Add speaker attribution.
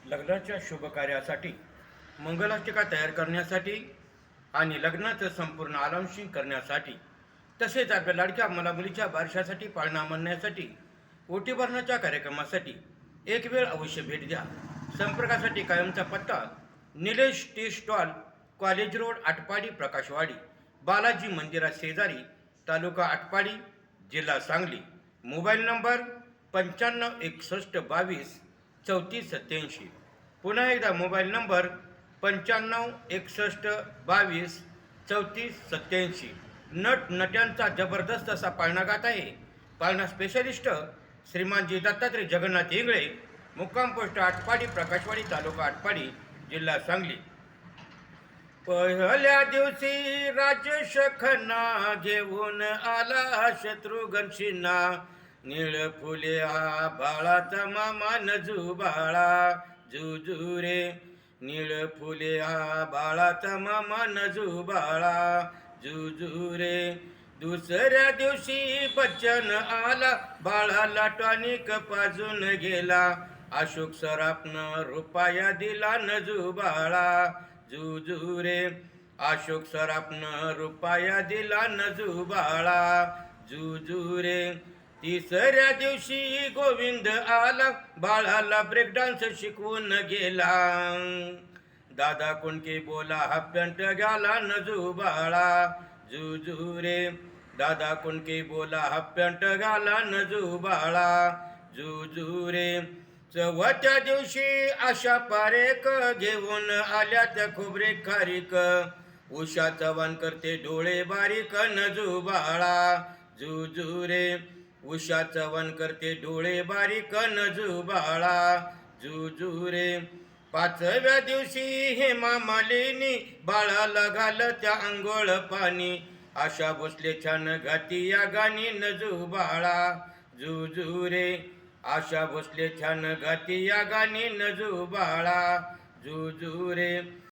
Speaker 1: लग्नाच्या शुभ कार्यासाठी मंगलाष्टिका तयार करण्यासाठी आणि लग्नाचं संपूर्ण आलाउन्सिंग करण्यासाठी तसेच आपल्या लाडक्या मुलामुलीच्या बारशासाठी पाळणा म्हणण्यासाठी ओटी भरण्याच्या कार्यक्रमासाठी एक वेळ अवश्य भेट द्या. संपर्कासाठी कायमचा पत्ता Nilesh tea stall, college road, Atpadi, Prakashwadi, Balaji मंदिरा शेजारी, तालुका आटपाडी, जिल्हा सांगली. Mobile number 9561223487. पुन्हा एकदा मोबाईल नंबर 9561223487. नट्यांचा जबरदस्त असा पाळणा गात आहे. पाळणा स्पेशलिस्ट श्रीमानजी दत्तात्रय जगन्नाथ इंगळे, मुक्काम पोस्ट आटपाडी, प्रकाशवाडी, तालुका आटपाडी, जिल्हा सांगली. पहिल्या दिवशी राजेश खन्ना घेऊन आला शत्रुघ्न सिन्हा, निळ फुले हा बाळाचा मामा नजू बाळा जुजू रे, निळ फुले हा बाळाचा मामा नजू बाळा जुजू रे. दुसऱ्या दिवशी बच्चन आला, बाळाला टॉनिक पाजून गेला, अशोक सराफनं रुपया दिला नजू बाळा जुजू रे, अशोक सराफनं रुपया दिला नजू बाळा जुजू रे. तिसऱ्या दिवशी गोविंद आला, बाळाला ब्रेक डान्स शिकवून गेला, दादा कोणके बोला हा पॅन्ट घाला नजू बाळा जुजू रे, दादा कोणके बोला हा पॅन्ट घाला नजू बाळा जुजू रे. चौथ्या दिवशी आशा पारेख घेऊन आल्या त्या खोबरे खारीक, उषा चव्हाण करते डोळे बारीक नजू बाळा जुजू रे, उषा चव्हाण करते डोळे बारीक नजू बाळा जुजू रे. पाचव्या दिवशी हेमा मालिनी, बाळाला घालत्या अंघोळ पाणी, आशा भोसले छान गाती या गाणी नजू बाळा जुजू रे, आशा भोसले छान गाती या गाणी नजू बाळा जुजू रे.